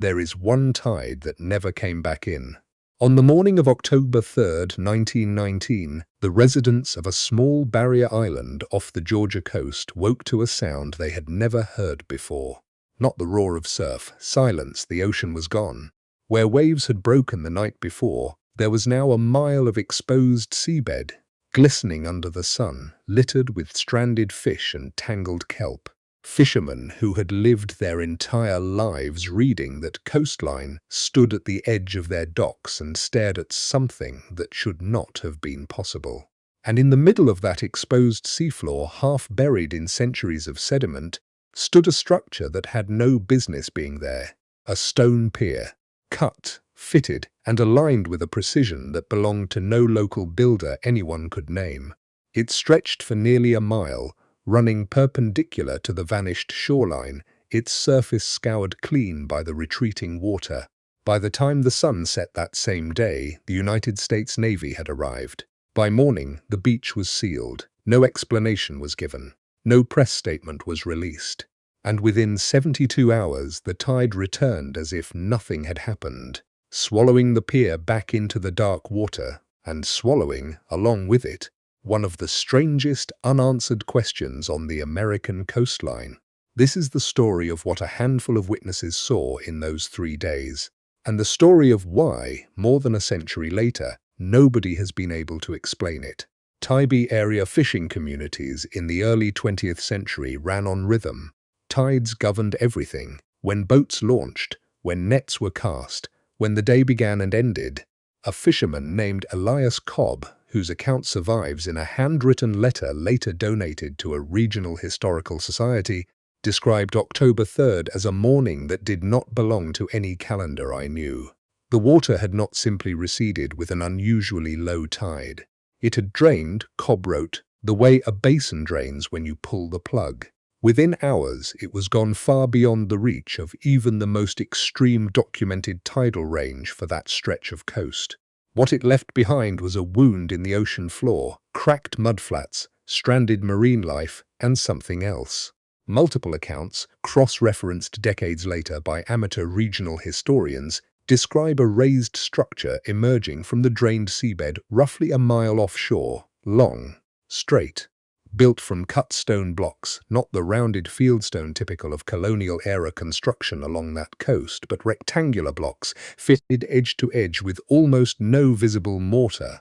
there is one tide that never came back in. On the morning of October 3rd, 1919, the residents of a small barrier island off the Georgia coast woke to a sound they had never heard before. Not the roar of surf, silence, the ocean was gone. Where waves had broken the night before, there was now a mile of exposed seabed, glistening under the sun, littered with stranded fish and tangled kelp. Fishermen who had lived their entire lives reading that coastline stood at the edge of their docks and stared at something that should not have been possible. And in the middle of that exposed seafloor, half buried in centuries of sediment, stood a structure that had no business being there. A stone pier, cut, fitted, and aligned with a precision that belonged to no local builder anyone could name. It stretched for nearly a mile, running perpendicular to the vanished shoreline, its surface scoured clean by the retreating water. By the time the sun set that same day, the United States Navy had arrived. By morning, the beach was sealed. No explanation was given. No press statement was released. And within 72 hours, the tide returned as if nothing had happened, swallowing the pier back into the dark water, and swallowing, along with it, one of the strangest unanswered questions on the American coastline. This is the story of what a handful of witnesses saw in those 3 days, and the story of why, more than a century later, nobody has been able to explain it. Tybee area fishing communities in the early 20th century ran on rhythm. Tides governed everything. When boats launched, when nets were cast, when the day began and ended. A fisherman named Elias Cobb, whose account survives in a handwritten letter later donated to a regional historical society, described October 3rd as a morning that did not belong to any calendar I knew. The water had not simply receded with an unusually low tide. It had drained, Cobb wrote, the way a basin drains when you pull the plug. Within hours, it was gone far beyond the reach of even the most extreme documented tidal range for that stretch of coast. What it left behind was a wound in the ocean floor, cracked mudflats, stranded marine life, and something else. Multiple accounts, cross-referenced decades later by amateur regional historians, describe a raised structure emerging from the drained seabed roughly a mile offshore, long, straight, built from cut stone blocks, not the rounded fieldstone typical of colonial-era construction along that coast, but rectangular blocks fitted edge to edge with almost no visible mortar.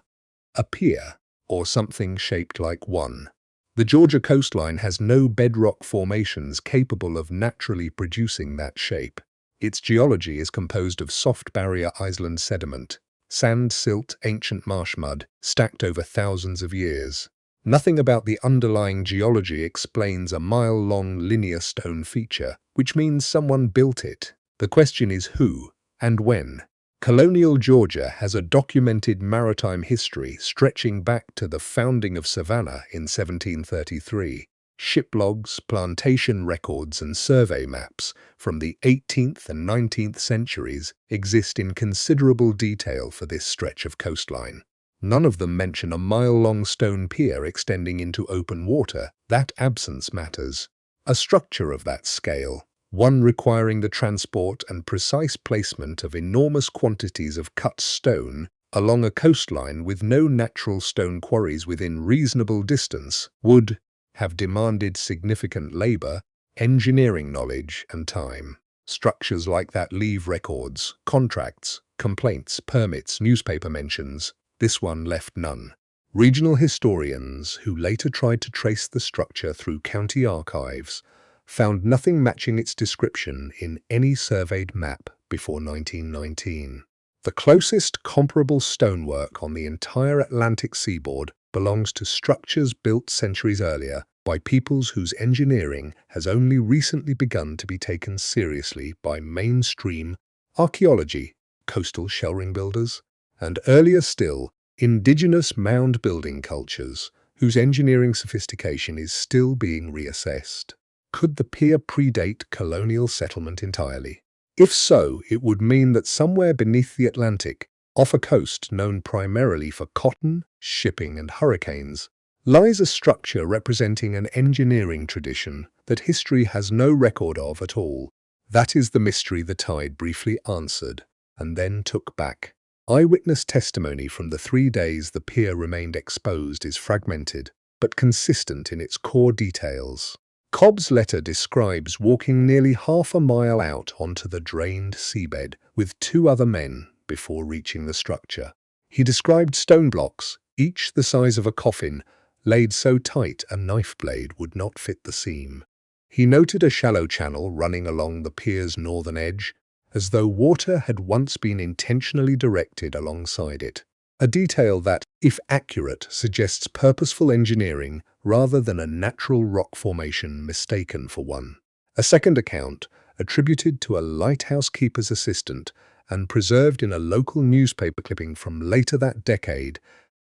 A pier, or something shaped like one. The Georgia coastline has no bedrock formations capable of naturally producing that shape. Its geology is composed of soft barrier island sediment, sand, silt, ancient marsh mud, stacked over thousands of years. Nothing about the underlying geology explains a mile-long linear stone feature, which means someone built it. The question is who and when. Colonial Georgia has a documented maritime history stretching back to the founding of Savannah in 1733. Ship logs, plantation records, and survey maps from the 18th and 19th centuries exist in considerable detail for this stretch of coastline. None of them mention a mile-long stone pier extending into open water. That absence matters. A structure of that scale, one requiring the transport and precise placement of enormous quantities of cut stone along a coastline with no natural stone quarries within reasonable distance, would have demanded significant labor, engineering knowledge, and time. Structures like that leave records, contracts, complaints, permits, newspaper mentions. This one left none. Regional historians, who later tried to trace the structure through county archives, found nothing matching its description in any surveyed map before 1919. The closest comparable stonework on the entire Atlantic seaboard belongs to structures built centuries earlier by peoples whose engineering has only recently begun to be taken seriously by mainstream archaeology, coastal shellring builders, and earlier still, indigenous mound-building cultures whose engineering sophistication is still being reassessed. Could the pier predate colonial settlement entirely? If so, it would mean that somewhere beneath the Atlantic, off a coast known primarily for cotton, shipping, and hurricanes, lies a structure representing an engineering tradition that history has no record of at all. That is the mystery the tide briefly answered and then took back. Eyewitness testimony from the 3 days the pier remained exposed is fragmented, but consistent in its core details. Cobb's letter describes walking nearly half a mile out onto the drained seabed with 2 other men before reaching the structure. He described stone blocks, each the size of a coffin, laid so tight a knife blade would not fit the seam. He noted a shallow channel running along the pier's northern edge, as though water had once been intentionally directed alongside it. A detail that, if accurate, suggests purposeful engineering rather than a natural rock formation mistaken for one. A second account, attributed to a lighthouse keeper's assistant and preserved in a local newspaper clipping from later that decade,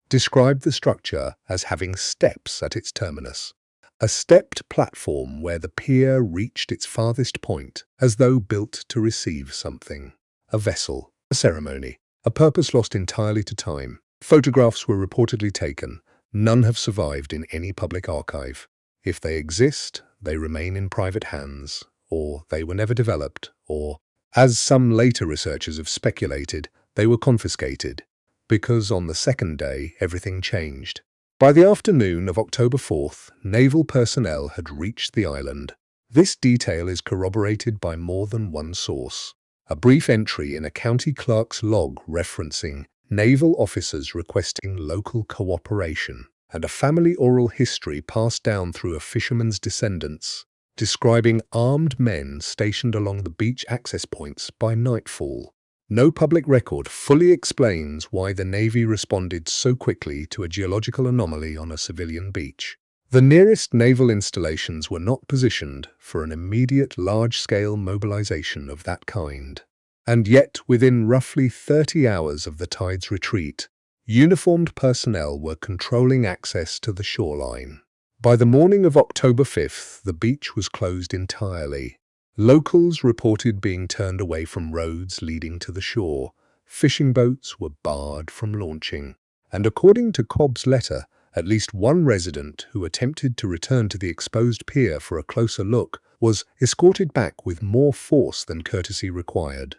described the structure as having steps at its terminus. A stepped platform where the pier reached its farthest point, as though built to receive something. A vessel, a ceremony, a purpose lost entirely to time. Photographs were reportedly taken. None have survived in any public archive. If they exist, they remain in private hands, or they were never developed, or, as some later researchers have speculated, they were confiscated, because on the second day everything changed. By the afternoon of October 4th, naval personnel had reached the island. This detail is corroborated by more than one source. A brief entry in a county clerk's log referencing naval officers requesting local cooperation, and a family oral history passed down through a fisherman's descendants, describing armed men stationed along the beach access points by nightfall. No public record fully explains why the Navy responded so quickly to a geological anomaly on a civilian beach. The nearest naval installations were not positioned for an immediate large-scale mobilization of that kind. And yet, within roughly 30 hours of the tide's retreat, uniformed personnel were controlling access to the shoreline. By the morning of October 5th, the beach was closed entirely. Locals reported being turned away from roads leading to the shore. Fishing boats were barred from launching. And according to Cobb's letter, at least one resident who attempted to return to the exposed pier for a closer look was escorted back with more force than courtesy required.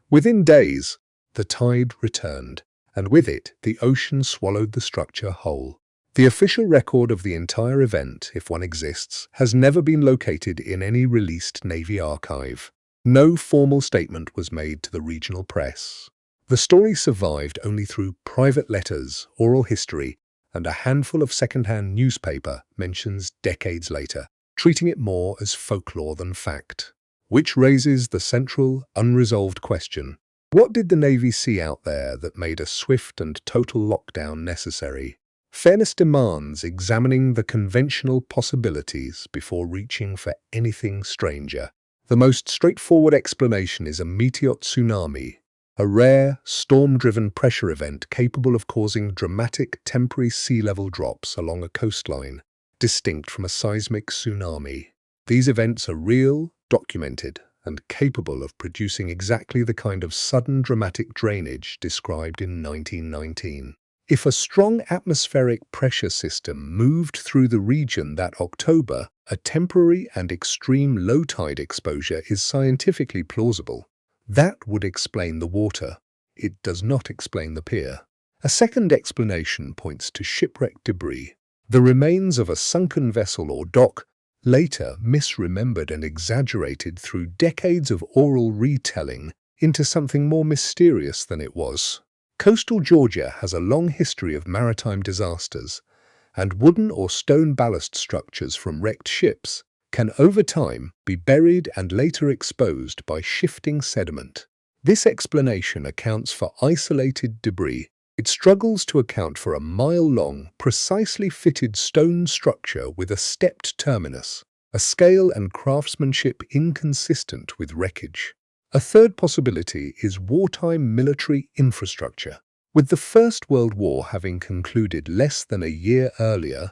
Within days, the tide returned, and with it, the ocean swallowed the structure whole. The official record of the entire event, if one exists, has never been located in any released Navy archive. No formal statement was made to the regional press. The story survived only through private letters, oral history, and a handful of second-hand newspaper mentions decades later, treating it more as folklore than fact. Which raises the central, unresolved question: what did the Navy see out there that made a swift and total lockdown necessary? Fairness demands examining the conventional possibilities before reaching for anything stranger. The most straightforward explanation is a meteor tsunami, a rare, storm-driven pressure event capable of causing dramatic temporary sea level drops along a coastline, distinct from a seismic tsunami. These events are real, documented, and capable of producing exactly the kind of sudden dramatic drainage described in 1919. If a strong atmospheric pressure system moved through the region that October, a temporary and extreme low tide exposure is scientifically plausible. That would explain the water. It does not explain the pier. A second explanation points to shipwreck debris, the remains of a sunken vessel or dock, later misremembered and exaggerated through decades of oral retelling into something more mysterious than it was. Coastal Georgia has a long history of maritime disasters, and wooden or stone ballast structures from wrecked ships can over time be buried and later exposed by shifting sediment. This explanation accounts for isolated debris. It struggles to account for a mile-long, precisely fitted stone structure with a stepped terminus, a scale and craftsmanship inconsistent with wreckage. A third possibility is wartime military infrastructure. With the First World War having concluded less than a year earlier,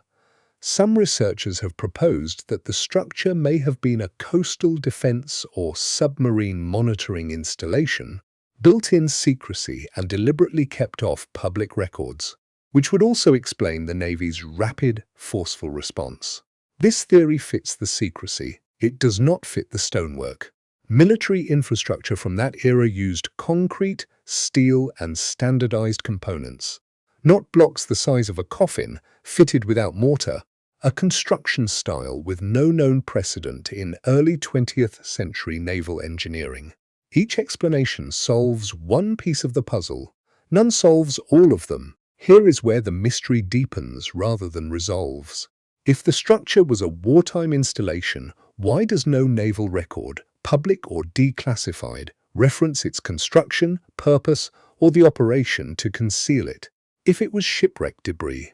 some researchers have proposed that the structure may have been a coastal defense or submarine monitoring installation, built-in secrecy and deliberately kept off public records, which would also explain the Navy's rapid, forceful response. This theory fits the secrecy. It does not fit the stonework. Military infrastructure from that era used concrete, steel, and standardized components, not blocks the size of a coffin fitted without mortar, a construction style with no known precedent in early 20th century naval engineering. Each explanation solves one piece of the puzzle. None solves all of them. Here is where the mystery deepens rather than resolves. If the structure was a wartime installation, why does no naval record, public or declassified, reference its construction, purpose, or the operation to conceal it? If it was shipwreck debris,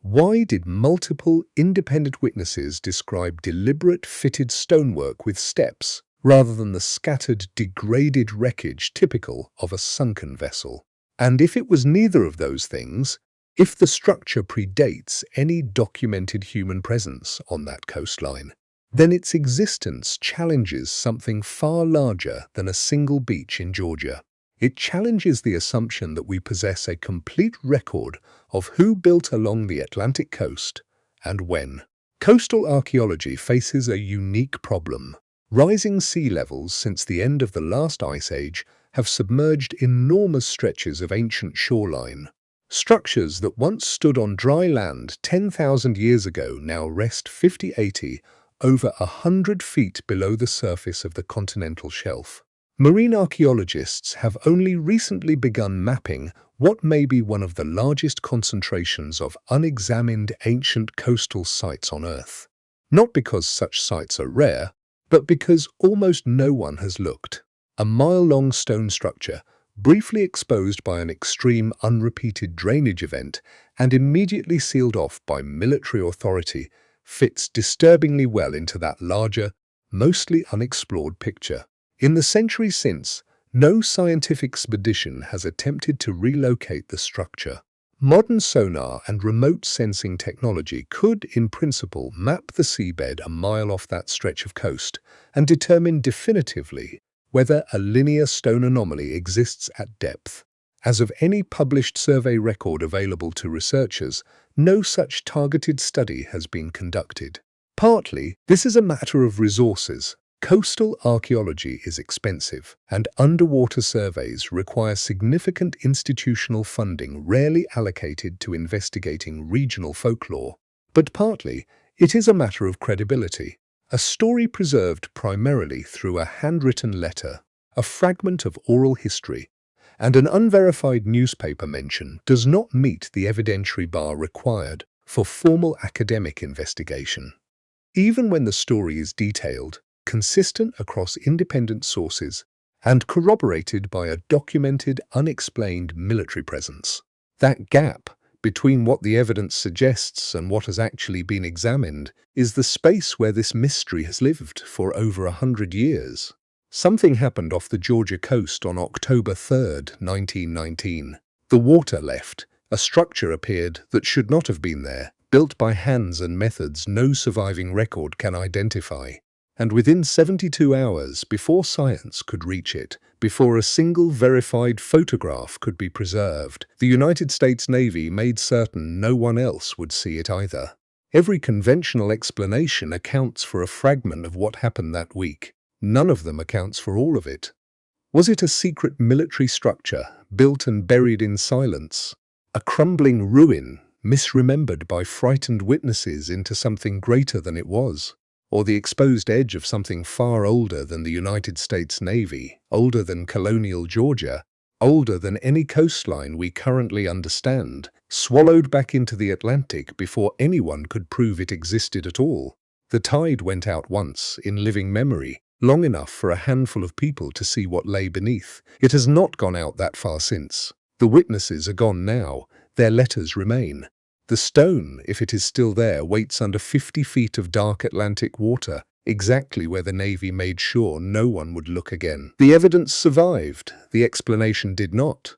why did multiple independent witnesses describe deliberate fitted stonework with steps, rather than the scattered, degraded wreckage typical of a sunken vessel? And if it was neither of those things, if the structure predates any documented human presence on that coastline, then its existence challenges something far larger than a single beach in Georgia. It challenges the assumption that we possess a complete record of who built along the Atlantic coast and when. Coastal archaeology faces a unique problem. Rising sea levels since the end of the last ice age have submerged enormous stretches of ancient shoreline. Structures that once stood on dry land 10,000 years ago now rest 50, 80, over 100 feet below the surface of the continental shelf. Marine archaeologists have only recently begun mapping what may be one of the largest concentrations of unexamined ancient coastal sites on Earth. Not because such sites are rare, but because almost no one has looked. A mile-long stone structure, briefly exposed by an extreme unrepeated drainage event and immediately sealed off by military authority, fits disturbingly well into that larger, mostly unexplored picture. In the centuries since, no scientific expedition has attempted to relocate the structure. Modern sonar and remote sensing technology could, in principle, map the seabed a mile off that stretch of coast and determine definitively whether a linear stone anomaly exists at depth. As of any published survey record available to researchers, no such targeted study has been conducted. Partly, this is a matter of resources. Coastal archaeology is expensive, and underwater surveys require significant institutional funding rarely allocated to investigating regional folklore. But partly, it is a matter of credibility. A story preserved primarily through a handwritten letter, a fragment of oral history, and an unverified newspaper mention does not meet the evidentiary bar required for formal academic investigation. Even when the story is detailed, consistent across independent sources, and corroborated by a documented, unexplained military presence, that gap between what the evidence suggests and what has actually been examined is the space where this mystery has lived for over 100 years. Something happened off the Georgia coast on October 3, 1919. The water left. A structure appeared that should not have been there, built by hands and methods no surviving record can identify. And within 72 hours, before science could reach it, before a single verified photograph could be preserved, the United States Navy made certain no one else would see it either. Every conventional explanation accounts for a fragment of what happened that week. None of them accounts for all of it. Was it a secret military structure, built and buried in silence? A crumbling ruin, misremembered by frightened witnesses into something greater than it was? Or the exposed edge of something far older than the United States Navy, older than colonial Georgia, older than any coastline we currently understand, swallowed back into the Atlantic before anyone could prove it existed at all? The tide went out once, in living memory, long enough for a handful of people to see what lay beneath. It has not gone out that far since. The witnesses are gone now. Their letters remain. The stone, if it is still there, waits under 50 feet of dark Atlantic water, exactly where the Navy made sure no one would look again. The evidence survived. The explanation did not.